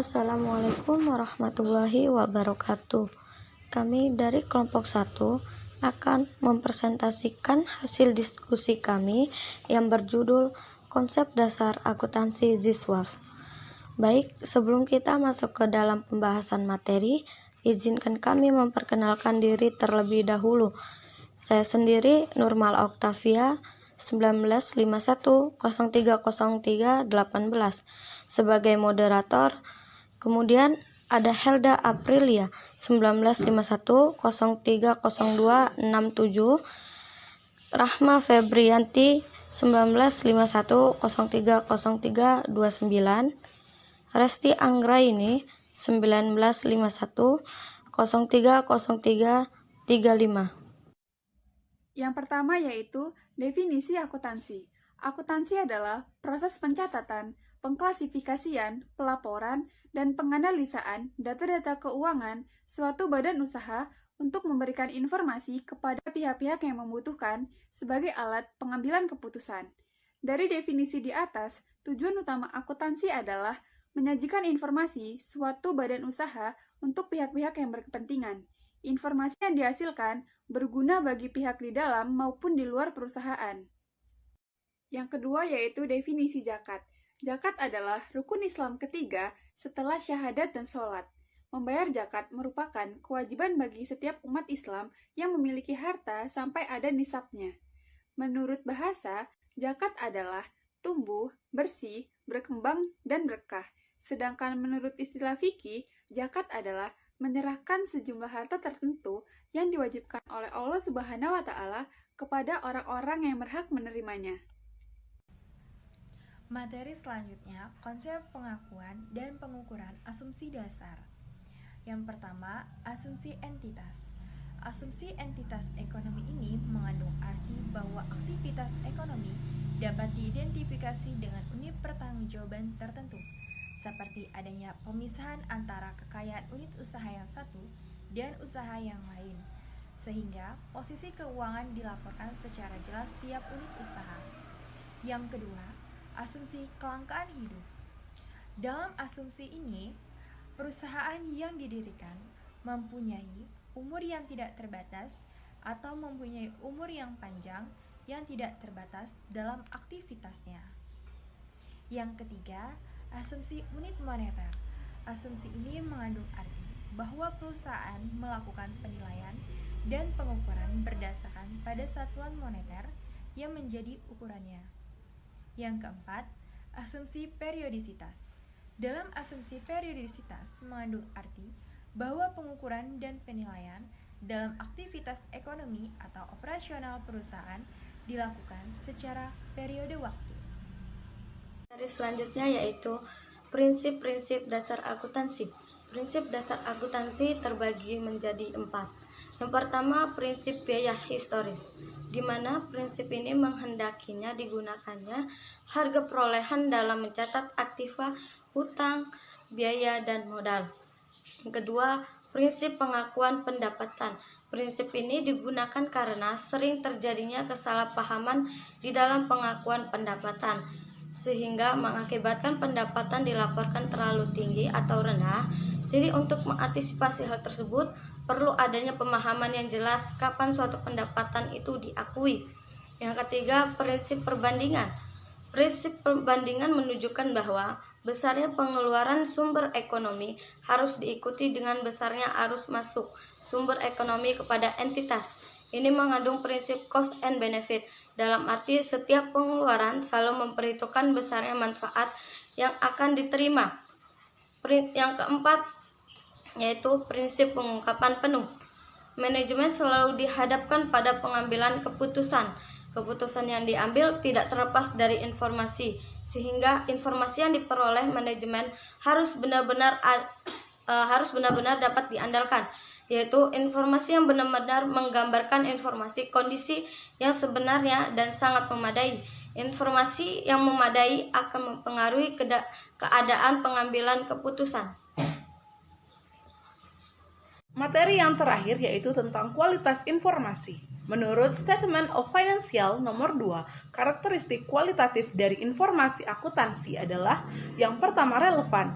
Assalamualaikum warahmatullahi wabarakatuh. Kami dari kelompok 1 akan mempresentasikan hasil diskusi kami yang berjudul Konsep Dasar Akuntansi Ziswaf. Baik, sebelum kita masuk ke dalam pembahasan materi, izinkan kami memperkenalkan diri terlebih dahulu. Saya sendiri Nurmal Oktavia 1951030318 sebagai moderator. Kemudian ada Helda Aprilia 1951030267, Rahma Febrianti 1951030329, Resti Anggraini 1951030335. Yang pertama yaitu definisi akuntansi. Akuntansi adalah proses pencatatan, pengklasifikasian, pelaporan, dan penganalisaan data-data keuangan suatu badan usaha untuk memberikan informasi kepada pihak-pihak yang membutuhkan sebagai alat pengambilan keputusan. Dari definisi di atas, tujuan utama akuntansi adalah menyajikan informasi suatu badan usaha untuk pihak-pihak yang berkepentingan. Informasi yang dihasilkan berguna bagi pihak di dalam maupun di luar perusahaan. Yang kedua yaitu definisi zakat. Zakat adalah rukun Islam ketiga setelah syahadat dan sholat. Membayar zakat merupakan kewajiban bagi setiap umat Islam yang memiliki harta sampai ada nisabnya. Menurut bahasa, zakat adalah tumbuh, bersih, berkembang, dan berkah. Sedangkan menurut istilah fikih, zakat adalah menyerahkan sejumlah harta tertentu yang diwajibkan oleh Allah Subhanahu wa Ta'ala kepada orang-orang yang berhak menerimanya. Materi selanjutnya, konsep pengakuan dan pengukuran asumsi dasar. Yang pertama, asumsi entitas. Asumsi entitas ekonomi ini mengandung arti bahwa aktivitas ekonomi dapat diidentifikasi dengan unit pertanggungjawaban tertentu, seperti adanya pemisahan antara kekayaan unit usaha yang satu dan usaha yang lain, sehingga posisi keuangan dilaporkan secara jelas tiap unit usaha. Yang kedua, asumsi kelangkaan hidup. Dalam asumsi ini, perusahaan yang didirikan mempunyai umur yang tidak terbatas atau mempunyai umur yang panjang yang tidak terbatas dalam aktivitasnya. Yang ketiga, asumsi unit moneter. Asumsi ini mengandung arti bahwa perusahaan melakukan penilaian dan pengukuran berdasarkan pada satuan moneter yang menjadi ukurannya. Yang keempat, asumsi periodisitas. Dalam asumsi periodisitas mengandung arti bahwa pengukuran dan penilaian dalam aktivitas ekonomi atau operasional perusahaan dilakukan secara periode waktu. Materi selanjutnya yaitu prinsip-prinsip dasar akuntansi. Prinsip dasar akuntansi terbagi menjadi 4. Yang pertama, prinsip biaya historis, di mana prinsip ini menghendakinya digunakannya harga perolehan dalam mencatat aktiva, hutang, biaya, dan modal. Yang kedua, prinsip pengakuan pendapatan. Prinsip ini digunakan karena sering terjadinya kesalahpahaman di dalam pengakuan pendapatan, sehingga mengakibatkan pendapatan dilaporkan terlalu tinggi atau rendah. Jadi untuk mengantisipasi hal tersebut, perlu adanya pemahaman yang jelas kapan suatu pendapatan itu diakui. Yang ketiga, prinsip perbandingan. Prinsip perbandingan menunjukkan bahwa besarnya pengeluaran sumber ekonomi harus diikuti dengan besarnya arus masuk sumber ekonomi kepada entitas. Ini mengandung prinsip cost and benefit, dalam arti setiap pengeluaran selalu memperhitungkan besarnya manfaat yang akan diterima. Yang keempat yaitu prinsip pengungkapan penuh. Manajemen selalu dihadapkan pada pengambilan keputusan. Keputusan yang diambil tidak terlepas dari informasi, sehingga informasi yang diperoleh manajemen harus benar-benar dapat diandalkan, yaitu informasi yang benar-benar menggambarkan informasi kondisi yang sebenarnya dan sangat memadai. Informasi yang memadai akan mempengaruhi keadaan pengambilan keputusan. Materi yang terakhir yaitu tentang kualitas informasi. Menurut Statement of Financial nomor 2, karakteristik kualitatif dari informasi akuntansi adalah yang pertama relevan.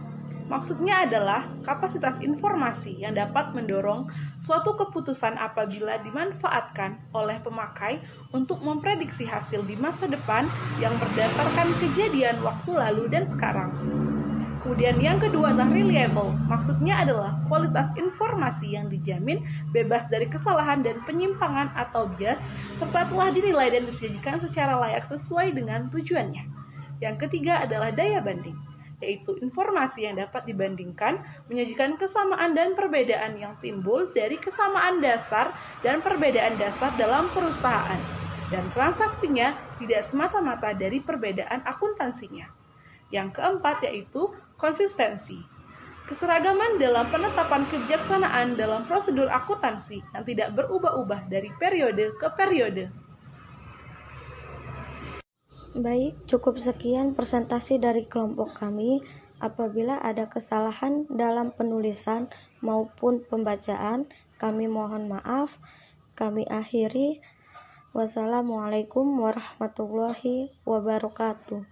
Maksudnya adalah kapasitas informasi yang dapat mendorong suatu keputusan apabila dimanfaatkan oleh pemakai untuk memprediksi hasil di masa depan yang berdasarkan kejadian waktu lalu dan sekarang. Kemudian yang kedua adalah reliable. Maksudnya adalah kualitas informasi yang dijamin bebas dari kesalahan dan penyimpangan atau bias serta telah dinilai dan disajikan secara layak sesuai dengan tujuannya. Yang ketiga adalah daya banding, yaitu informasi yang dapat dibandingkan, menyajikan kesamaan dan perbedaan yang timbul dari kesamaan dasar dan perbedaan dasar dalam perusahaan, dan transaksinya tidak semata-mata dari perbedaan akuntansinya. Yang keempat yaitu konsistensi. Keseragaman dalam penetapan kebijaksanaan dalam prosedur akuntansi yang tidak berubah-ubah dari periode ke periode. Baik, cukup sekian presentasi dari kelompok kami. Apabila ada kesalahan dalam penulisan maupun pembacaan, kami mohon maaf. Kami akhiri. Wassalamualaikum warahmatullahi wabarakatuh.